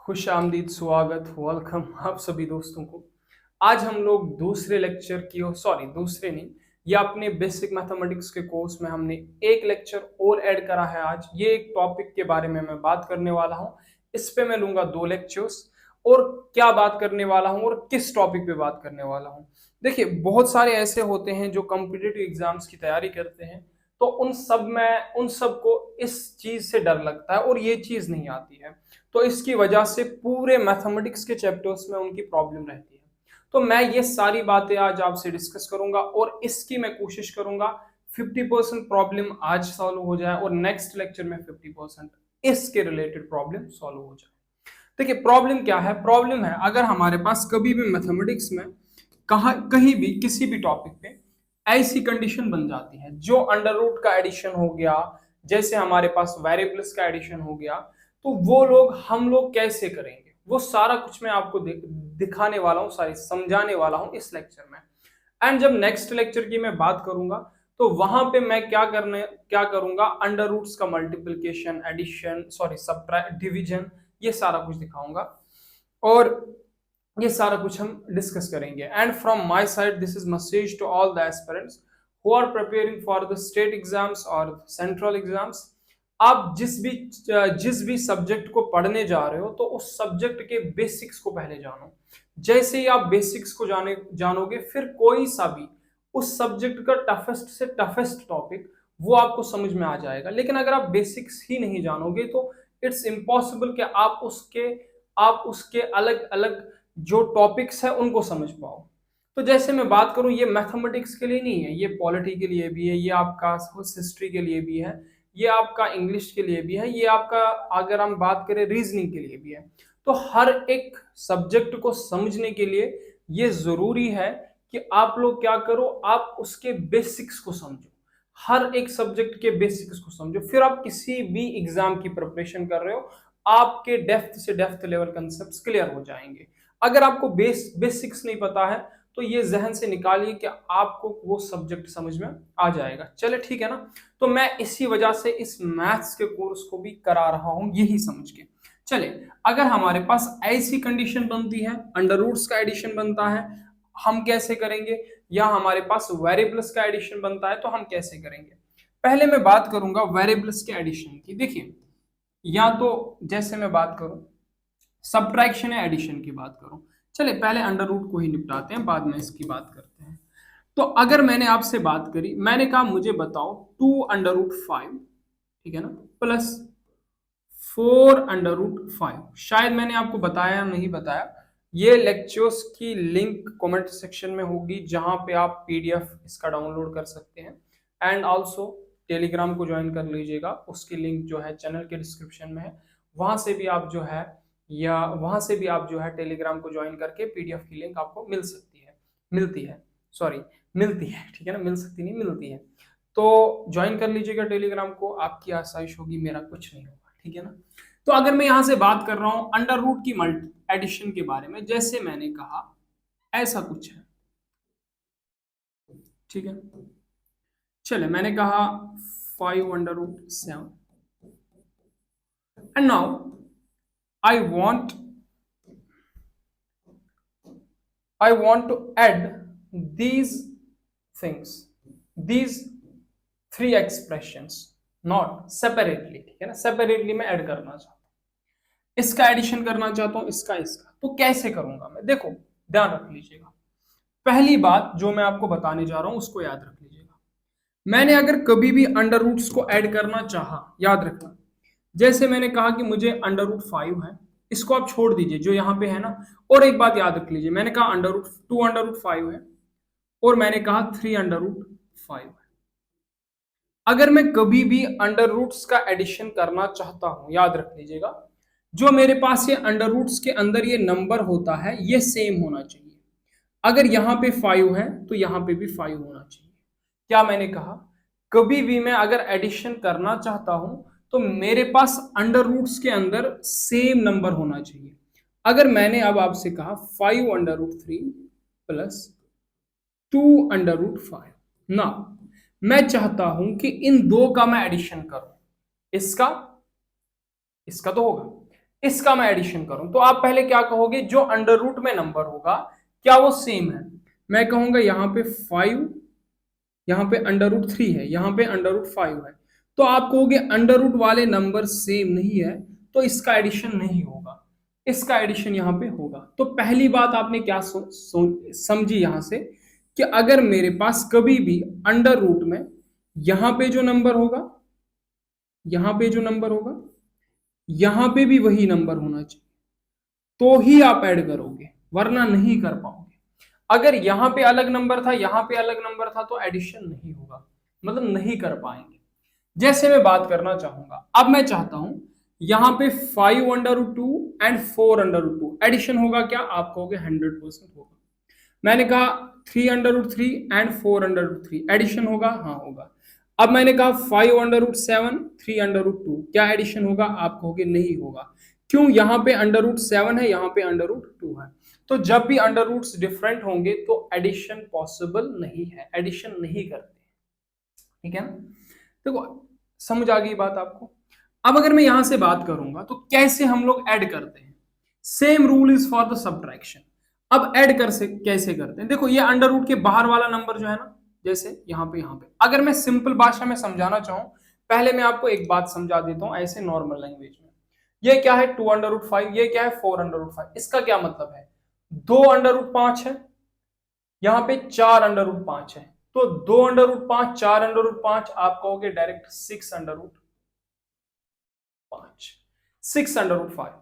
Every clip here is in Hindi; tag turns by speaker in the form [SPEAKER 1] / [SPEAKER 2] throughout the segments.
[SPEAKER 1] खुश आमदीद, स्वागत, वेलकम आप सभी दोस्तों को। आज हम लोग दूसरे लेक्चर की ओर, सॉरी दूसरे नहीं, या अपने बेसिक मैथमेटिक्स के कोर्स में हमने एक लेक्चर और ऐड करा है। आज ये एक टॉपिक के बारे में मैं बात करने वाला हूँ। इस पे मैं लूंगा 2 लेक्चर्स। और क्या बात करने वाला हूँ और किस टॉपिक पे बात करने वाला हूँ। देखिए, बहुत सारे ऐसे होते हैं जो कॉम्पिटिटिव एग्जाम्स की तैयारी करते हैं, तो उन सब को इस चीज से डर लगता है और ये चीज नहीं आती है। तो इसकी वजह से पूरे मैथमेटिक्स के चैप्टर्स में उनकी प्रॉब्लम रहती है। तो मैं ये सारी बातें आज आपसे डिस्कस करूंगा और इसकी मैं कोशिश करूंगा 50% प्रॉब्लम आज सॉल्व हो जाए और नेक्स्ट लेक्चर में 50% इसके रिलेटेड प्रॉब्लम सॉल्व हो जाए। देखिए, प्रॉब्लम क्या है। प्रॉब्लम है, अगर हमारे पास कभी भी मैथमेटिक्स में कहीं भी किसी भी टॉपिक पे ऐसी कंडीशन बन जाती है जो अंडर रूट का एडिशन हो गया, जैसे हमारे पास वेरिएबल्स का एडिशन हो गया, तो हम लोग कैसे करेंगे, वो सारा कुछ मैं आपको दिखाने वाला हूँ, सारी समझाने वाला हूँ इस लेक्चर में। एंड जब नेक्स्ट लेक्चर की मैं बात करूंगा तो वहां पे मैं क्या करूंगा, अंडर रूट्स का multiplication, addition, sorry subtract, division, ये सारा कुछ दिखाऊंगा और ये सारा कुछ हम डिस्कस करेंगे। And from my side this is message to all the aspirants who are preparing for the state exams और सेंट्रल एग्जाम्स। आप जिस भी सब्जेक्ट को पढ़ने जा रहे हो तो उस सब्जेक्ट के बेसिक्स को पहले जानो। जैसे ही आप बेसिक्स को जानोगे, फिर कोई सा भी उस सब्जेक्ट का टफेस्ट से टफेस्ट टॉपिक वो आपको समझ में आ जाएगा। लेकिन अगर आप बेसिक्स ही नहीं जानोगे तो इट्स इम्पॉसिबल कि आप उसके अलग अलग जो टॉपिक्स है उनको समझ पाओ। तो जैसे मैं बात करूं, ये मैथमेटिक्स के लिए नहीं है, ये पॉलिटी के लिए भी है, ये आपका हिस्ट्री के लिए भी है, ये आपका इंग्लिश के लिए भी है, ये आपका अगर हम बात करें रीजनिंग के लिए भी है। तो हर एक सब्जेक्ट को समझने के लिए ये जरूरी है कि आप लोग क्या करो, आप उसके बेसिक्स को समझो। हर एक सब्जेक्ट के बेसिक्स को समझो, फिर आप किसी भी एग्जाम की प्रिपरेशन कर रहे हो, आपके डेप्थ से डेप्थ लेवल कंसेप्ट क्लियर हो जाएंगे। अगर आपको बेसिक्स नहीं पता है तो ये जहन से निकालिए कि आपको वो सब्जेक्ट समझ में आ जाएगा। चले ठीक है ना। तो मैं इसी वजह से इस मैथ्स के कोर्स को भी करा रहा हूं, यही समझ के। चले, अगर हमारे पास ऐसी कंडीशन बनती है, अंडर रूट्स का एडिशन बनता है, हम कैसे करेंगे, या हमारे पास वेरिएबल्स का एडिशन बनता है तो हम कैसे करेंगे। पहले मैं बात करूंगा वेरिएबल्स के एडिशन की। देखिए, या तो जैसे मैं बात करूं सब्ट्रैक्शन या एडिशन की बात करूं, चले पहले अंडर रूट को ही निपटाते हैं, बाद में इसकी बात करते हैं। तो अगर मैंने आपसे बात करी, मैंने कहा मुझे बताओ 2√5, ठीक है ना, प्लस 4√5। शायद मैंने आपको बताया नहीं बताया, ये लेक्चर्स की लिंक कमेंट सेक्शन में होगी जहां पे आप पीडीएफ इसका डाउनलोड कर सकते हैं। एंड ऑल्सो टेलीग्राम को ज्वाइन कर लीजिएगा, उसकी लिंक जो है चैनल के डिस्क्रिप्शन में है। वहां से भी आप जो है टेलीग्राम को ज्वाइन करके पीडीएफ की लिंक आपको मिलती है, ठीक है ना, मिल सकती नहीं, मिलती है। तो ज्वाइन कर लीजिएगा टेलीग्राम को, आपकी आसाइश होगी, मेरा कुछ नहीं होगा, ठीक है ना। तो अगर मैं यहां से बात कर रहा हूं अंडर रूट की मल्टी एडिशन के बारे में, जैसे मैंने कहा ऐसा कुछ है, ठीक है। चले, मैंने कहा 5√7 and now I want to add these things, these 3 expressions, not separately, ठीक है ना। सेपरेटली मैं ऐड करना चाहता हूं, इसका एडिशन करना चाहता हूं, इसका। तो कैसे करूंगा मैं, देखो ध्यान रख लीजिएगा। पहली बात जो मैं आपको बताने जा रहा हूं उसको याद रख लीजिएगा। मैंने अगर कभी भी अंडर रूट्स को ऐड करना चाहा, याद रखना, जैसे मैंने कहा कि मुझे √5 है, इसको आप छोड़ दीजिए जो यहां पे है ना। और एक बात याद रख लीजिए, मैंने कहा √2 है और मैंने कहा 3√5 है। अगर मैं कभी भी अंडर रूट्स का एडिशन करना चाहता हूं, याद रख लीजिएगा, जो मेरे पास ये अंडर रूट्स के अंदर ये नंबर होता है ये सेम होना चाहिए। अगर यहां पे 5 है तो यहां पे भी 5 होना चाहिए। क्या मैंने कहा, कभी भी मैं अगर एडिशन करना चाहता हूं तो मेरे पास अंडर रूट्स के अंदर सेम नंबर होना चाहिए। अगर मैंने अब आपसे कहा 5√3 प्लस 2√5, ना मैं चाहता हूं कि इन दो का मैं एडिशन करूं, इसका तो होगा, इसका मैं एडिशन करूं तो आप पहले क्या कहोगे, जो अंडर रूट में नंबर होगा क्या वो सेम है। मैं कहूंगा यहाँ पे 5, यहाँ पे अंडर रूट 3 है, यहाँ पे अंडर रूट 5 है, तो आप कहोगे अंडर रूट वाले नंबर सेम नहीं है तो इसका एडिशन नहीं होगा, इसका एडिशन यहाँ पे होगा। तो पहली बात आपने क्या समझी यहां से कि अगर मेरे पास कभी भी अंडर रूट में यहां पे जो नंबर होगा, यहां पे जो नंबर होगा, यहां पे भी वही नंबर होना चाहिए तो ही आप ऐड करोगे, वरना नहीं कर पाओगे। अगर यहां पे अलग नंबर था, यहां पे अलग नंबर था तो एडिशन नहीं होगा, मतलब नहीं कर पाएंगे। जैसे मैं बात करना चाहूंगा, अब मैं चाहता हूं यहां पे 5 under root 2 and 4 under root 2 addition होगा क्या, आप कहोगे 100% होगा। मैंने कहा 3 under root 3 and 4 under root 3 addition होगा, हाँ होगा। अब मैंने कहा 5 अंडर रूट 7 3 अंडर रूट 2 क्या एडिशन होगा, आप कहोगे नहीं होगा। क्यों, यहाँ पे अंडर रूट 7 है, यहाँ पे अंडर रूट 2 है। तो जब भी अंडर रूट्स डिफरेंट होंगे तो एडिशन पॉसिबल नहीं है, एडिशन नहीं करते, ठीक है ना। देखो समझ आ गई बात आपको। अब अगर मैं यहां से बात करूंगा तो कैसे हम लोग ऐड करते हैं, same rule is for the subtraction. अब ऐड कर से कैसे करते हैं, देखो ये अंडर रूट के बाहर वाला नंबर जो है ना, जैसे यहाँ पे अगर मैं सिंपल भाषा में समझाना चाहूं, पहले मैं आपको एक बात समझा देता हूं ऐसे नॉर्मल लैंग्वेज में। ये क्या है 2 अंडर रूट 5, ये क्या है 4 अंडर रूट 5। इसका क्या मतलब है, 2 अंडर रूट 5 है, यहाँ पे 4 अंडर रूट 5 है, तो 2 अंडर रूट 5 4 अंडर रूट 5 आप कहोगे direct 6 under root 5, 6 under root 5।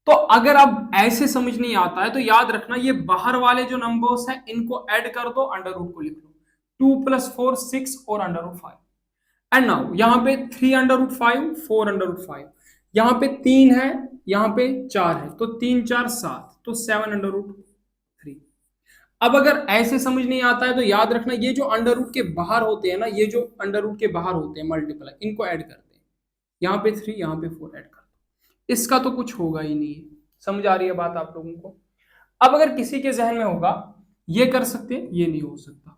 [SPEAKER 1] तो अगर अब ऐसे समझ नहीं आता है तो याद रखना ये बाहर वाले जो नंबर्स हैं इनको ऐड कर दो, अंडर रूट को लिख लो, 2 + 4 6 और अंडर रूट 5। एंड नाउ यहाँ पे 3 अंडर रूट 5 4 अंडर रूट 5, यहाँ पे 3 है, यहाँ पे 4 है, तो 3 4 7, तो 7 अंडर रूट 3। अब अगर ऐसे समझ नहीं आता है तो याद रखना ये जो अंडर रूट के बाहर होते हैं ना, ये जो अंडर रूट के बाहर होते हैं मल्टीप्लाई, इनको ऐड करते हैं, यहाँ पे 3 यहाँ पे 4 ऐड कर दो, इसका तो कुछ होगा ही नहीं है। समझ आ रही है बात आप लोगों को। अब अगर किसी के जहन में होगा ये कर सकते हैं, ये नहीं हो सकता,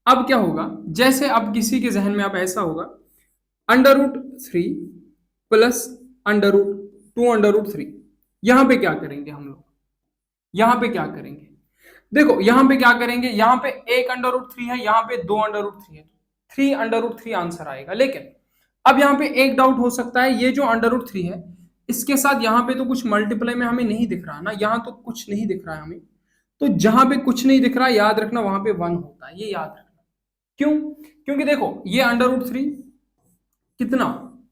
[SPEAKER 1] अब क्या होगा, जैसे अब किसी के जहन में अब ऐसा होगा under root 3 plus under root 2 under root 3, यहां पे क्या करेंगे हम लोग, यहां पे क्या करेंगे, देखो यहां पे क्या करेंगे, यहां पे 1 अंडर रूट 3 है, यहां पे 2 अंडर रूट 3 है, 3 अंडर रूट 3 आंसर आएगा। लेकिन अब यहां पे एक डाउट हो सकता है, ये जो अंडर रूट 3 है इसके साथ यहां पे तो कुछ मल्टीप्लाई में हमें नहीं दिख रहा ना, यहां तो कुछ नहीं दिख रहा है हमें, तो जहां पे कुछ नहीं दिख रहा याद रखना वहां पे 1 होता है, ये याद रखना। क्यों, क्योंकि देखो ये अंडर रूट 3 कितना,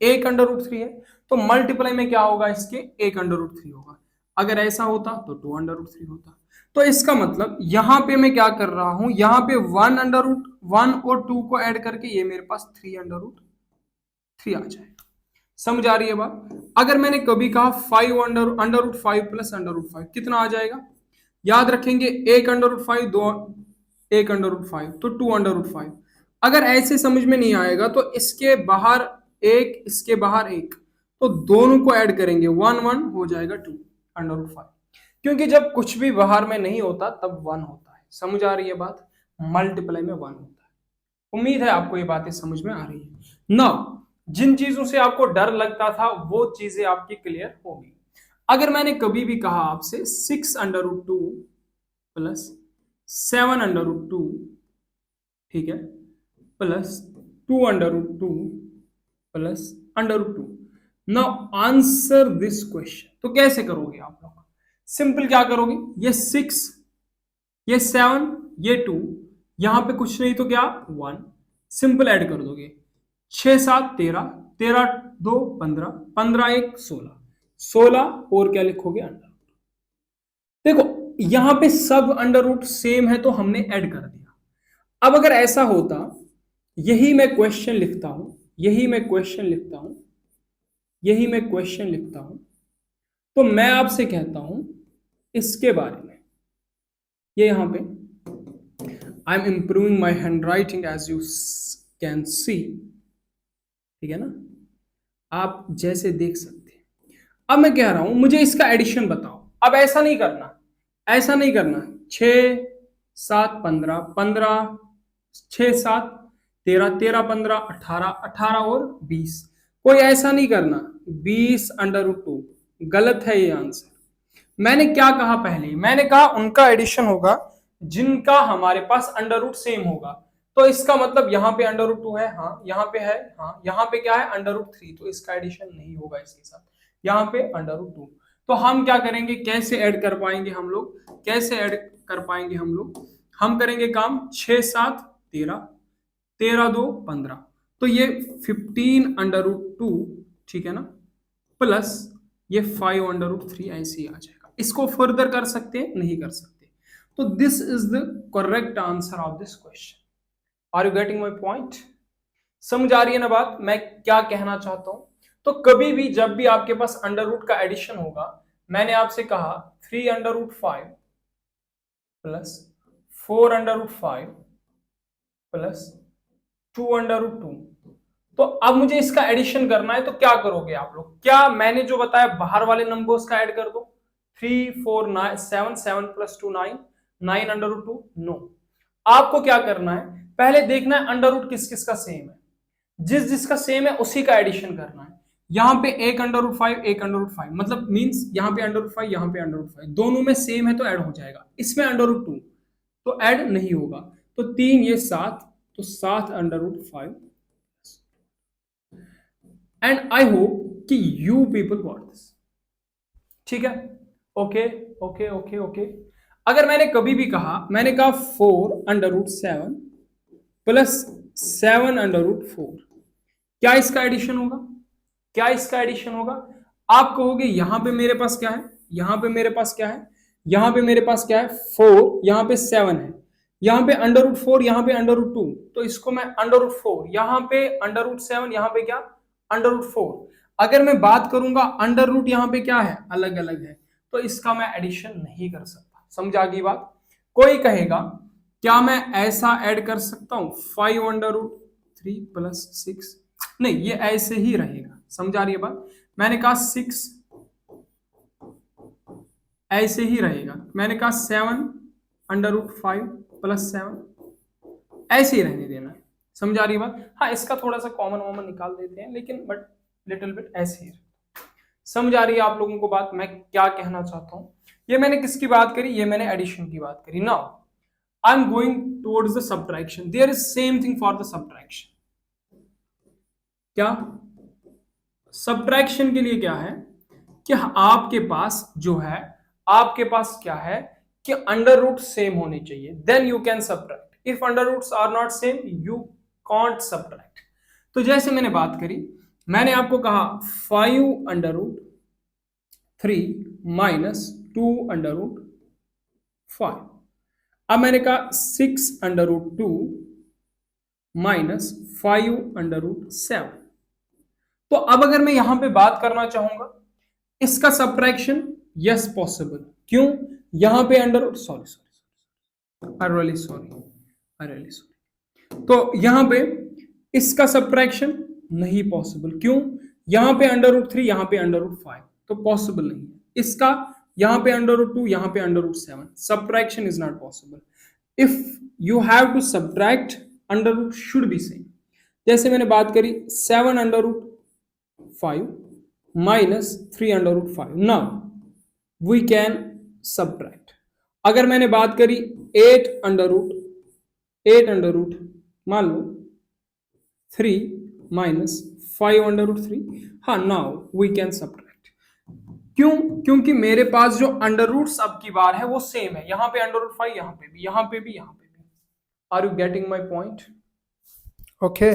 [SPEAKER 1] 1 अंडर रूट 3 है, तो मल्टीप्लाई में क्या होगा इसके, 1 अंडर रूट 3 होगा। अगर ऐसा होता तो 2 अंडर रूट 3 होता। तो इसका मतलब यहां पे मैं क्या कर रहा हूं, यहां पे 1 अंडर रूट 1 और 2 को ऐड करके ये मेरे पास 3 अंडर रूट 3 आ जाएगा। समझ आ रही है बात। अगर मैंने कभी कहा 5 under root 5 plus under root 5 कितना आ जाएगा, याद रखेंगे 1 अंडर रूट 5 2 1 अंडर रूट 5 तो 2 अंडर रूट 5। अगर ऐसे समझ में नहीं आएगा तो इसके बाहर एक, इसके बाहर एक, तो दोनों को ऐड करेंगे 1 1 हो जाएगा 2 अंडर रूट 5। क्योंकि जब कुछ भी बाहर में नहीं होता तब 1 होता है। समझ आ रही है बात, मल्टीप्लाई में 1 होता है। उम्मीद है आपको ये बातें समझ में आ रही है ना। जिन चीजों से आपको डर लगता था वो चीजें आपकी क्लियर होगी। अगर मैंने कभी भी कहा आपसे 6 under root 2 plus 7 under root 2, ठीक है, plus 2 under root 2 plus under root 2, now answer this question, तो कैसे करोगे आप लोग, सिंपल क्या करोगे, ये 6 ये 7 ये 2, यहां पे कुछ नहीं तो क्या 1, सिंपल ऐड कर दोगे, 6 7 13, 13 2 15, 15 1 16, 16 और क्या लिखोगे अंडर। देखो यहां पे सब अंडर रूट सेम है तो हमने ऐड कर दिया। अब अगर ऐसा होता, यही मैं क्वेश्चन लिखता हूं, यही मैं क्वेश्चन लिखता हूं, यही मैं क्वेश्चन लिखता हूं, तो मैं आपसे कहता हूं इसके बारे में, ये यहां पे I am improving my handwriting as you can see, ठीक है ना, आप जैसे देख सकते हैं। अब मैं कह रहा हूं मुझे इसका एडिशन बताओ। अब ऐसा नहीं करना, ऐसा नहीं करना, 6 7 15 15 6 7 13 13 15 18 18 और 20, कोई ऐसा नहीं करना 20 अंडर रूट 2 गलत है ये आंसर। मैंने क्या कहा पहले, मैंने कहा उनका एडिशन होगा जिनका हमारे पास अंडर रूट सेम होगा। तो इसका मतलब यहाँ पे अंडर रूट 2 है, हाँ यहाँ पे है, हाँ यहाँ पे क्या है अंडर रूट 3, तो इसका एडिशन नहीं होगा इसके साथ, यहाँ पे अंडर रूट 2। तो हम क्या करेंगे, कैसे ऐड कर पाएंगे हम लोग, कैसे ऐड कर पाएंगे हम लोग, हम करेंगे काम 6 7 13, 13 2 15, तो ये 15 अंडर रूट 2, ठीक है ना, प्लस ये 5 अंडर रूट 3 ऐसे ही आ जाएगा। इसको फर्दर कर सकते हैं, नहीं कर सकते। तो this is the correct answer of this question. Are you getting my point? समझ आ रही है ना बात, मैं क्या कहना चाहता हूं? तो कभी भी जब भी आपके पास अंडर रूट का एडिशन होगा, मैंने आपसे कहा 3 under root 5 plus 4 under root 5 plus 2 under root 2। तो अब मुझे इसका एडिशन करना है, तो क्या करोगे आप लोग, क्या मैंने जो बताया बाहर वाले नंबर्स का ऐड कर दो, 3 4 9 7 7 प्लस 2 9, 9 अंडर रूट 2? नो, आपको क्या करना है, पहले देखना है अंडर रूट किस किस का सेम है, जिस जिसका सेम है उसी का एडिशन करना है। यहाँ पे एक अंडर रूट 5 एक अंडर रूट 5, मतलब मींस यहाँ पे अंडर रूट 5 यहाँ पे अंडर रूट 5, दोनों में सेम है तो ऐड हो जाएगा। इसमें अंडर रूट 2 तो ऐड नहीं होगा, तो 3 ये 7, तो 7 under root 5। And I hope कि यू पीपल गॉट दिस, ठीक है? Okay okay okay okay. अगर मैंने कभी भी कहा, मैंने कहा 4 under root 7 plus 7 under root 4, क्या इसका एडिशन होगा, क्या इसका एडिशन होगा? आप कहोगे यहां पे मेरे पास क्या है, यहां पे मेरे पास क्या है, यहां पे मेरे पास क्या है 4, यहां पे 7 है, यहां पे अंडर रूट 4, यहां पे अंडर रूट 2, तो इसको मैं अंडर रूट 4, यहां पे अंडर रूट 7, यहां पे क्या अंडर रूट 4। अगर मैं बात करूंगा अंडर रूट यहां पे क्या है, अलग अलग है, तो इसका मैं एडिशन नहीं कर सकता। समझ आ गई बात? कोई कहेगा क्या मैं ऐसा ऐड कर सकता हूं 5 अंडर रूट 3 प्लस 6? नहीं, ये ऐसे ही रहेगा। समझ आ रही है बात? मैंने कहा 6 ऐसे ही रहेगा, मैंने कहा 7 अंडर रूट 5 प्लस 7 ऐसे ही रहने देना है। समझ आ रही है बात? हाँ, इसका थोड़ा सा कॉमन वॉमन निकाल देते हैं, लेकिन बट लिटिल बिट ऐसे ही। समझ आ रही है आप लोगों को बात, मैं क्या कहना चाहता हूं? ये मैंने किसकी बात करी, ये मैंने एडिशन की बात करी। Now I am going towards the subtraction, there is same thing for the subtraction. क्या सब्ट्रैक्शन के लिए क्या है कि आपके पास जो है, आपके पास क्या है कि अंडर रूट सेम होने चाहिए, then you can subtract. If under roots are not same you can't subtract. तो जैसे मैंने बात करी, मैंने आपको कहा 5 under root 3 minus 2 under root 5। अब मैंने कहा 6 under root 2 minus 5 under root 7। तो अब अगर मैं यहां पे बात करना चाहूंगा इसका सब्ट्रैक्शन, यस पॉसिबल। क्यों? यहां पे under root, sorry sorry I really sorry, I really sorry, तो यहां पे इसका सब्ट्रैक्शन नहीं पॉसिबल। क्यों? यहां पे अंडर रूट 3 यहां पे अंडर रूट 5, तो पॉसिबल नहीं है। इसका यहां पे अंडर रूट 2 यहां पे under root 7, subtraction is not possible. If you have to subtract, under root should be same. जैसे मैंने बात करी 7 under root 5 minus 3 under root 5. Now we can subtract. अगर मैंने बात करी 8 under root मान लो 3 minus 5 under root 3, हाँ now we can subtract. क्यों? क्योंकि मेरे पास जो अंडर रूट्स अब की बार है वो सेम है, यहां पे अंडर रूट 5, यहां पे भी, यहां पे भी, यहां पे भी। Are you getting my point? Okay,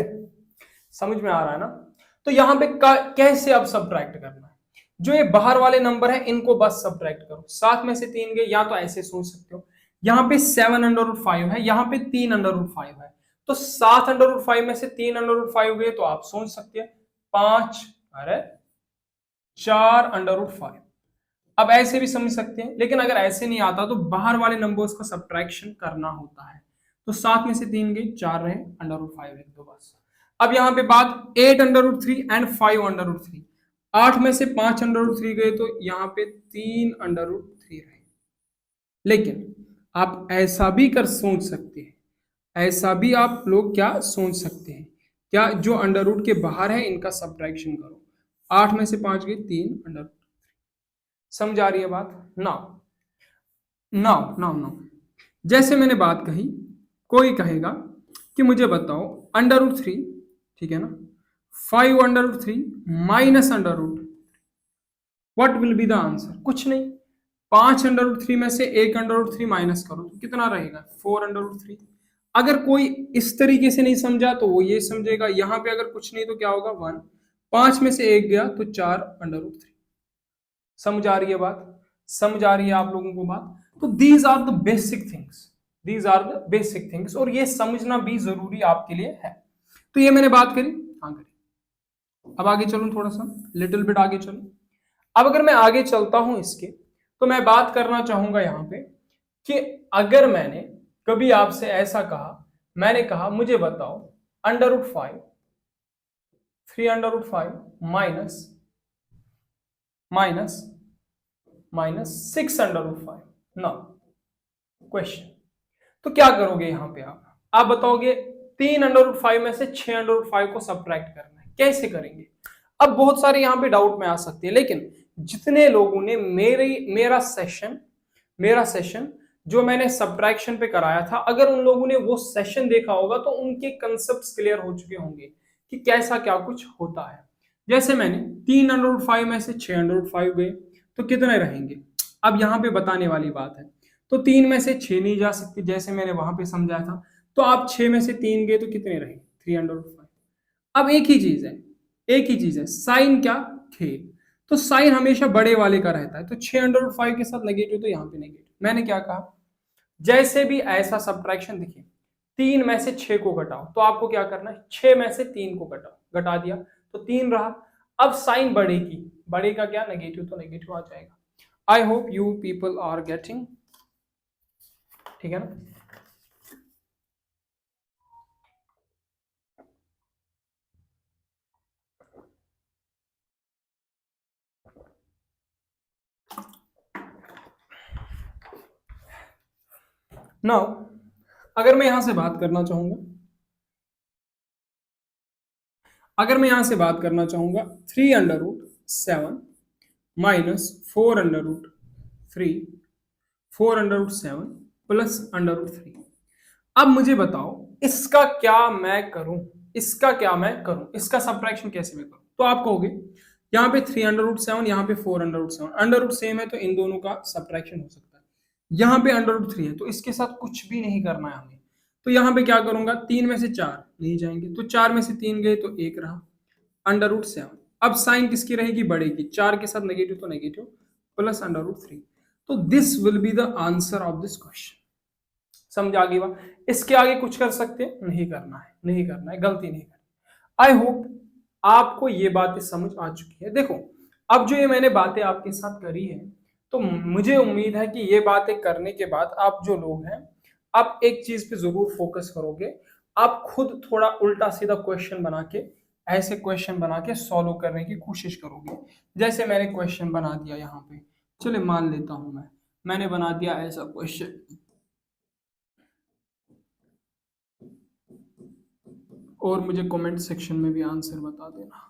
[SPEAKER 1] समझ में आ रहा है ना? तो यहां पे कैसे अब सब्ट्रैक्ट करना है, जो ये बाहर वाले नंबर है इनको बस सब्ट्रैक्ट करो, 7 में से 3 गए, या तो ऐसे सोच सकते हो यहां पे 7 अंडर रूट 5 है, यहां पे 3 अंडर रूट 5 है, तो 7 अंडर रूट 5 में से 3 अंडर रूट 5 गए, तो आप सोच सकते हैं 5, अरे 4 अंडर रूट 5। अब ऐसे भी समझ सकते हैं, लेकिन अगर ऐसे नहीं आता तो बाहर वाले नंबर्स का सब्ट्रैक्शन करना होता है। तो 7 में से 3 गए, 4 रहे, अंडर रूट 5 लिख दो बस। अब यहां पे बात 8 under root 3 and 5 under root 3, 8 में से 5 अंडर रूट 3 गए, तो यहां पे 3 अंडर रूट 3 रहे। लेकिन आप ऐसा भी कर सोच सकते हैं, ऐसा भी आप लोग क्या सोच सकते हैं, क्या जो अंडर रूट के बाहर है इनका सब्ट्रैक्शन करो, 8 में से 5 गए, 3 अंडर रूट। समझ आ रही है बात? नाउ नाउ नाउ नाउ जैसे मैंने बात कही, कोई कहेगा कि मुझे बताओ √3, ठीक है ना, 5 √3 minus √, what will be the answer? कुछ नहीं, 5 √3 में से 1 √3 माइनस करो तो कितना रहेगा? 4 √3। अगर कोई इस तरीके से नहीं समझा तो वो ये समझेगा, यहां पे अगर कुछ नहीं तो क्या होगा? 1, 5 में से 1 गया तो 4 √3। समझ आ रही है बात? समझ आ रही है आप लोगों को बात? तो these are the basic things, these are the basic things, और ये समझना भी जरूरी आपके लिए है। तो ये मैंने बात करी, हाँ करी। अब आगे चलूं, थोड़ा सा लिटिल बिट आगे चलूं। अब अगर मैं आगे चलता हूं इसके, तो मैं बात करना चाहूंगा यहां पे कि अगर मैंने कभी आपसे ऐसा कहा, मैंने कहा मुझे बताओ √5, 3 √5 minus minus minus 6 √5, now question, तो क्या करोगे यहां पे? आप बताओगे 3 √5 में से 6 √5 को सब्ट्रैक्ट करना है, कैसे करेंगे? अब बहुत सारे यहां पे डाउट में आ सकते हैं, लेकिन जितने लोगों ने मेरा सेशन जो मैंने सब्ट्रैक्शन पे कराया था, अगर उन लोगों ने वो सेशन देखा होगा तो उनके कंसेप्ट क्लियर हो चुके होंगे कि कैसा क्या कुछ होता है। जैसे मैंने 3 √5 में से 6 √5 गए तो कितने रहेंगे? अब यहां पे बताने वाली बात है, तो 3 में से 6 नहीं जा सकती, जैसे मैंने वहां पे समझाया था, तो आप 6 में से 3 गए तो कितने रहेंगे? 3 √5। अब एक ही चीज है, साइन क्या? खेल। तो साइन हमेशा बड़े वाले का रहता है, तो 6 √5 के साथ नेगेटिव, तो यहाँ पे नेगेटिव। मैंने क्या कहा? जैसे भी ऐसा सब्ट्रैक्शन दिखे, 3 में से 6 को घटाओ, तो आपको क्या करना है? 6 में से 3 को घटाओ, घटा दिया तो 3 रहा। अब साइन बढ़ेगी, बड़े का क्या? नेगेटिव, तो नेगेटिव आ जाएगा। I hope you people are getting, ठीक है ना? नाउ अगर मैं यहां से बात करना चाहूंगा, अगर मैं यहां से बात करना चाहूंगा, 3 √7 माइनस 4 √3, 4 √7 प्लस √3। अब मुझे बताओ इसका क्या मैं करूं, इसका सब्ट्रैक्शन कैसे मैं करूं? तो आप कहोगे यहाँ पे 3 √7, यहाँ पे 4 √7, अंडर सेम है तो इन दोनों का सब्ट्रैक्शन हो सकता है। यहाँ पे √3 है तो इसके साथ कुछ भी नहीं करना है हमें, तो यहाँ पे क्या करूंगा? 3 में से 4 नहीं जाएंगे, तो 4 में से 3 गए तो 1 रहा, √7। अब साइन किसकी रहेगी? बढ़ेगी, 4 के साथ नेगेटिव तो नेगेटिव, प्लस √3। तो this will be the answer of this question. समझ आ गई बात? इसके आगे कुछ कर सकते हैं? नहीं करना है, गलती नहीं करनी। आई होप आपको ये बातें समझ आ चुकी है। देखो, अब जो ये मैंने बातें आपके साथ करी है, तो मुझे उम्मीद है कि ये बातें करने के बाद आप जो लोग हैं, आप एक चीज पे जरूर फोकस करोगे, आप खुद थोड़ा उल्टा सीधा क्वेश्चन बना के, ऐसे क्वेश्चन बना के सॉल्व करने की कोशिश करोगे। जैसे मैंने क्वेश्चन बना दिया यहाँ पे, चले मान लेता हूं मैंने बना दिया ऐसा क्वेश्चन, और मुझे कमेंट सेक्शन में भी आंसर बता देना।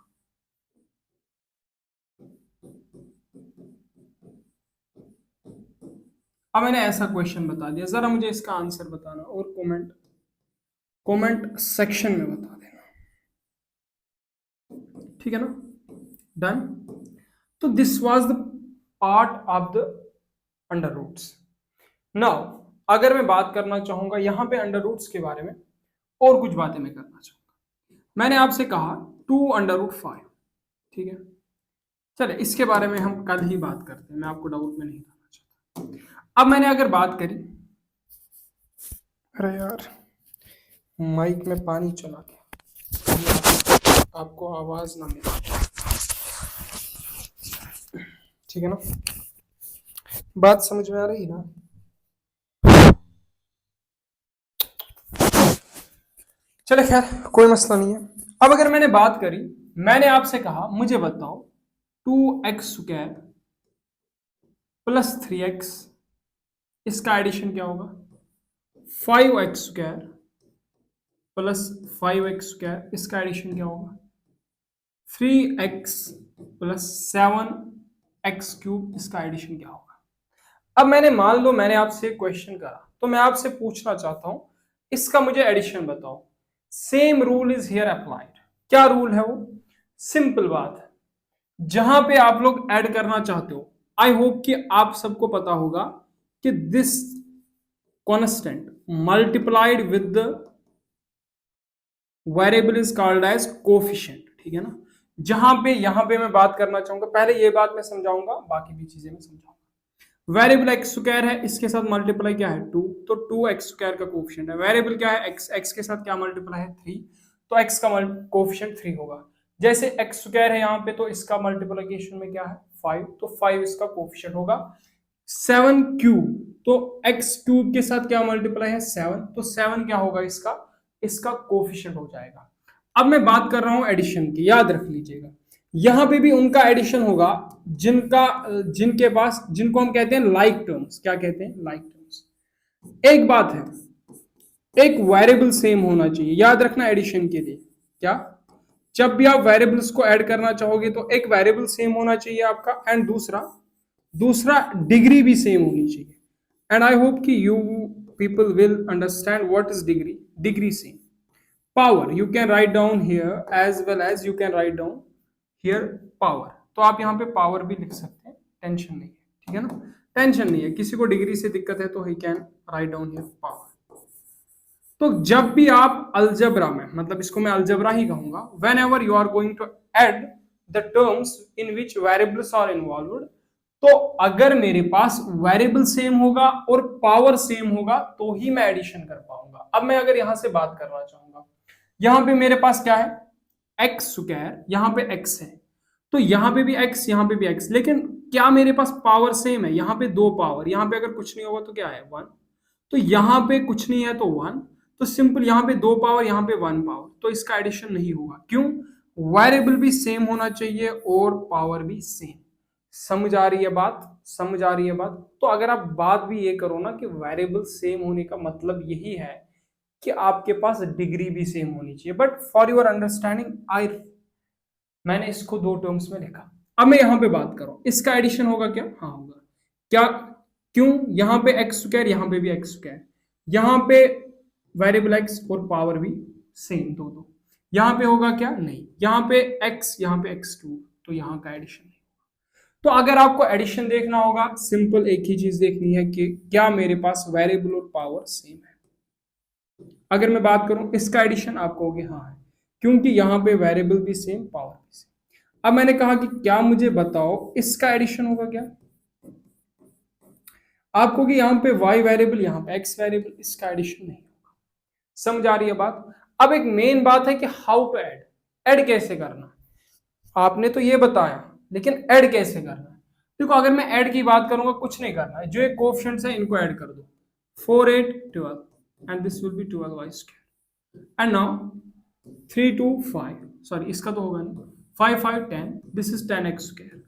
[SPEAKER 1] अब मैंने ऐसा क्वेश्चन बता दिया, जरा मुझे इसका आंसर बताना और कमेंट सेक्शन में बता देना, ठीक है ना? डन। तो this was the part of the under roots. Now अगर मैं बात करना चाहूंगा यहाँ पे अंडर रूट्स के बारे में, और कुछ बातें मैं करना चाहूंगा। मैंने आपसे कहा 2 √5, ठीक है, चले इसके बारे में हम कल ही बात करते हैं, मैं आपको डाउट में नहीं डालना चाहता। अब मैंने अगर बात करी, अरे यार माइक में पानी चला गया, आपको आवाज ना मिले, ठीक है ना? बात समझ में आ रही ना? चले खैर, कोई मसला नहीं है। अब अगर मैंने बात करी, मैंने आपसे कहा मुझे बताओ 2x² प्लस 3x, इसका एडिशन क्या होगा? 5x² प्लस 5x², इसका एडिशन क्या होगा? 3x प्लस 7 एक्स क्यूब, इसका एडिशन क्या होगा। अब मैंने मान लो मैंने आपसे क्वेश्चन करा, तो मैं आपसे पूछना चाहता हूं इसका मुझे एडिशन बताओ। Same rule is here applied. क्या रूल है वो? सिंपल बात है, जहां पे आप लोग ऐड करना चाहते हो, आई होप कि आप सबको पता होगा कि this constant multiplied with the variable is called as coefficient, ठीक है ना। जहां पे यहां पे मैं बात करना चाहूंगा, पहले ये बात मैं समझाऊंगा, बाकी भी चीजें मैं समझाऊंगा। वेरिएबल एक्स स्क्वायर है, इसके साथ मल्टीप्लाई क्या है 2, तो 2x स्क्वायर का कोफिशिएंट है। वेरिएबल क्या है x, x के साथ क्या मल्टीप्लाई है 3, तो x का कोफिशिएंट 3 होगा। जैसे x स्क्वायर है यहाँ पे, तो इसका मल्टीप्लिकेशन में क्या है 5, तो 5 इसका कोफिशिएंट होगा। 7 क्यूब, तो x क्यूब के साथ क्या मल्टीप्लाई है 7, तो 7 क्या होगा इसका, इसका कोफिशिएंट हो जाएगा। अब मैं बात कर रहा हूं एडिशन की, याद रख लीजिएगा, यहां पे भी उनका एडिशन होगा जिनका जिनके पास, जिनको हम कहते हैं लाइक टर्म्स। क्या कहते हैं? Like terms. एक बात है, एक वेरिएबल सेम होना चाहिए, याद रखना एडिशन के लिए। क्या? जब भी आप वेरिएबल्स को ऐड करना चाहोगे तो एक वेरिएबल सेम होना चाहिए आपका, एंड दूसरा दूसरा डिग्री भी सेम होनी चाहिए। एंड आई होप कि you people will understand what is degree. Degree same. Power you can write down here as well as you can write down here power, तो आप यहाँ पे पावर भी लिख सकते हैं, टेंशन नहीं है, ठीक है ना। टेंशन नहीं है, किसी को डिग्री से दिक्कत है तो he can write down here power. तो जब भी आप अलजबरा में, मतलब इसको मैं अलजबरा ही कहूंगा, whenever you are going to add the terms in which variables are involved, तो अगर मेरे पास वेरिएबल सेम होगा और पावर सेम होगा तो ही मैं एडिशन कर पाऊंगा। अब मैं अगर यहां से बात करना चाहूंगा, यहां पे मेरे पास क्या है एक्स स्क्वायर, यहां पे एक्स है, तो यहां पे भी एक्स, यहां पे भी एक्स, लेकिन क्या मेरे पास पावर सेम है? यहां पे दो पावर, यहां पे अगर कुछ नहीं होगा तो क्या है 1, तो यहां पे कुछ नहीं है तो 1, तो सिंपल यहां पे दो पावर, यहां पे 1 पावर, तो इसका एडिशन नहीं होगा। क्यों? वेरिएबल भी सेम होना चाहिए और पावर भी सेम। समझ आ रही है बात? समझ आ रही है बात? तो अगर आप बात भी ये करो ना कि वेरिएबल सेम होने का मतलब यही है कि आपके पास डिग्री भी सेम होनी चाहिए, बट फॉर योर अंडरस्टैंडिंग मैंने इसको दो टर्म्स में लिखा। अब मैं यहां पे बात करूं, इसका एडिशन होगा क्या? हाँ होगा। क्या? क्यों? यहां पे एक्स स्क्वायर, यहां पे भी एक्स स्क्वायर, यहां पे वेरिएबल एक्स और पावर भी सेम दो दो, यहां पे होगा क्या? नहीं, यहां पे एक्स, यहां पे एक्स क्यूब, तो यहां का एडिशन नहीं। तो अगर आपको एडिशन देखना होगा, सिंपल एक ही चीज देखनी है कि क्या मेरे पास वेरिएबल और पावर सेम है। अगर मैं बात करूं इसका एडिशन, आप कहोगे हाँ है, क्योंकि यहां पे वेरिएबल भी सेम, पावर भी सेम। अब मैंने कहा कि क्या मुझे बताओ इसका एडिशन होगा क्या? आप कहोगे यहां पे y वेरिएबल, यहां पे x वेरिएबल, इसका एडिशन नहीं होगा। समझ आ रही है बात? अब एक मेन बात है कि हाउ टू ऐड, ऐड कैसे करना। आपने तो ये बताया, लेकिन ऐड कैसे करना है? देखो, अगर मैं ऐड की बात करूंगा, कुछ नहीं करना है, जो एक कोएफिशिएंट्स है इनको ऐड कर दो, 4 8 12 and this will be 12y square, and now 3 2 5, sorry इसका तो होगा नहीं, 5 5 10, this is 10x square.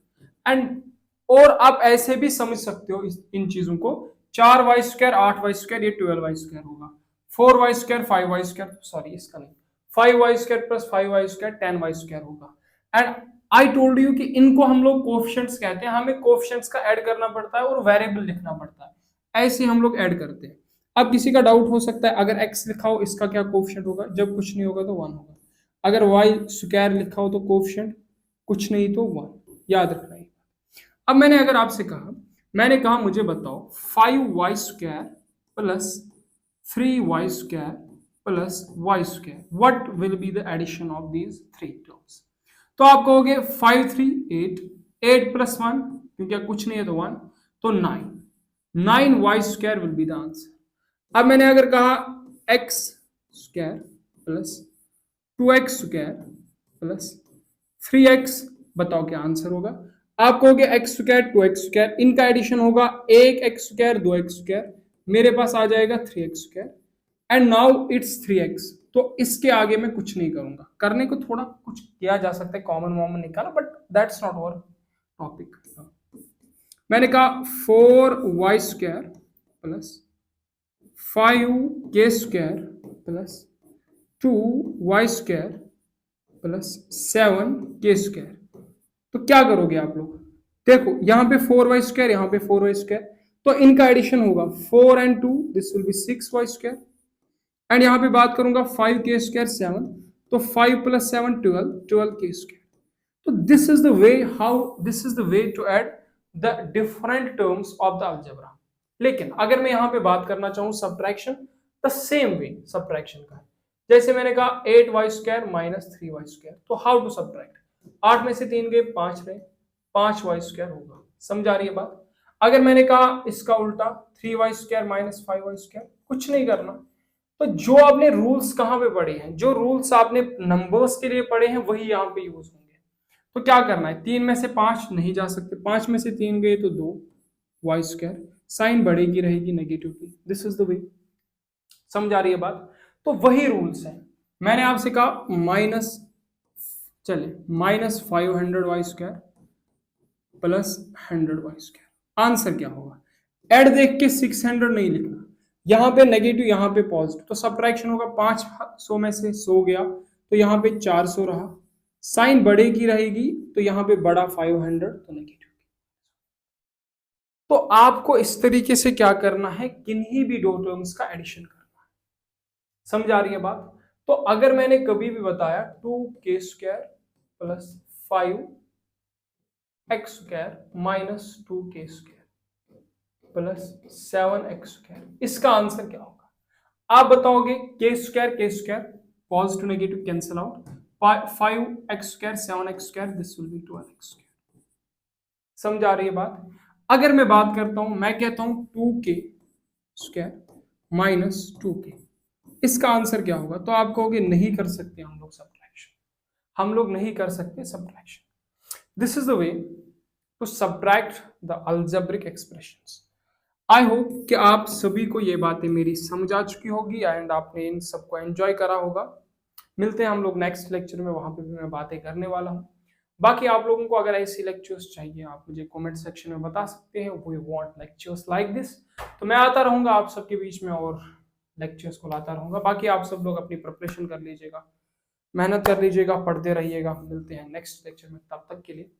[SPEAKER 1] And और आप ऐसे भी समझ सकते हो इन चीजों को, 4y स्क्वायर 8y स्क्वायर, ये 12y स्क्वायर होगा, 4y square 5y square, sorry इसका नहीं, 5y square plus 5y square 10y square होगा। एंड आई टोल्ड यू कि इनको हम लोग कोएफिशिएंट्स कहते हैं, हमें कोएफिशिएंट्स का ऐड करना पड़ता है और वेरिएबल लिखना पड़ता है, ऐसे हम लोग ऐड करते हैं। अब किसी का डाउट हो सकता है, अगर x लिखा हो इसका क्या कोएफिशिएंट होगा? जब कुछ नहीं होगा तो 1 होगा। अगर y स्क्वायर लिखा हो तो कोएफिशिएंट कुछ नहीं तो 1, याद रखना है। अब मैंने अगर आपसे कहा, मैंने कहा मुझे बताओ 5y square plus 3y square plus y square, what will be the addition of these three terms. तो आप कहोगे 5 3 8, 8 प्लस 1, क्योंकि कुछ नहीं है तो 1, तो 9, 9y square will be the answer. अब मैंने अगर कहा x square plus 2x square plus 3x, बताओ क्या आंसर होगा? आप कहोगे x स्क्वायर 2x स्क्वायर, इनका एडिशन होगा 1x स्क्वायर 2x स्क्वायर, मेरे पास आ जाएगा 3x square, and now it's 3x। तो इसके आगे मैं कुछ नहीं करूंगा, करने को थोड़ा कुछ किया जा सकता है, कॉमन वॉमन निकाला, but that's not our topic. मैंने कहा 4y square plus 5k square plus 2y square plus 7k square, तो क्या करोगे आप लोग? देखो यहाँ पे 4y², यहाँ पे 4y², तो इनका एडिशन होगा 4 and 2, this will be 6y²। And यहाँ पे बात करूंगा 5k² 7, तो 5 + 7 12k²। तो this is the way to add the different terms of the algebra. लेकिन अगर मैं यहाँ पे बात करना चाहूँ subtraction, the same way subtraction का है। जैसे मैंने कहा 8y² - 3y², तो हाउ टू सब्ट्रैक्ट? 8 में से 3 गए 5 रहे, 5y² होगा। समझा रही है बात? अगर मैंने कहा इसका उल्टा 3y² - 5y², कुछ नहीं करना। तो जो आपने रूल्स कहाँ पे पढ़े हैं, जो रूल्स आपने नंबर्स के लिए पढ़े हैं, वही यहाँ पे यूज होंगे। तो क्या करना है, 3 में से 5 नहीं जा सकते, 5 में से 3 गए तो 2y², साइन बढ़ेगी रहेगी नेगेटिव की। दिस इज द वे। समझ आ रही है बात? तो वही रूल्स है। मैंने आपसे कहा -500y² प्लस 100y²। आंसर क्या होगा? ऐड देख के 600 नहीं लिखना, यहां पे नेगेटिव यहां पे पॉजिटिव, तो सब्ट्रैक्शन होगा 500 में से 100 गया तो यहां पे 400 रहा, साइन बढ़ेगी रहेगी तो यहां पे बड़ा 500 तो नेगेटिव। तो आपको इस तरीके से क्या करना है, किन्हीं भी दो टर्म्स का एडिशन करना है। समझ आ रही है बात? तो अगर मैंने कभी भी बताया 2k² plus 5x² minus 2k² plus 7x², इसका आंसर क्या होगा? आप बताओगे k² positive negative cancel out, 5x², 7x², this will be 12x²। समझ आ रही है बात? अगर मैं बात करता हूं, मैं कहता हूं 2k² माइनस 2k, इसका आंसर क्या होगा? तो आप कहोगे नहीं कर सकते हम लोग सब्ट्रैक्शन, हम लोग नहीं कर सकते subtraction. This is the way to subtract the algebraic expressions. I hope कि आप सभी को ये बातें मेरी समझ आ चुकी होगी एंड आपने इन सबको एंजॉय करा होगा। मिलते हैं हम लोग नेक्स्ट लेक्चर में, वहां पे भी मैं बातें करने वाला हूँ। बाकी आप लोगों को अगर ऐसी लेक्चर्स चाहिए, आप मुझे कमेंट सेक्शन में बता सकते हैं, we want lectures like this. तो मैं आता रहूंगा आप सबके बीच में और लेक्चर्स को लाता रहूंगा। बाकी आप सब लोग अपनी प्रिपरेशन कर लीजिएगा, मेहनत कर लीजिएगा, पढ़ते रहिएगा। मिलते हैं नेक्स्ट लेक्चर में, तब तक के लिए।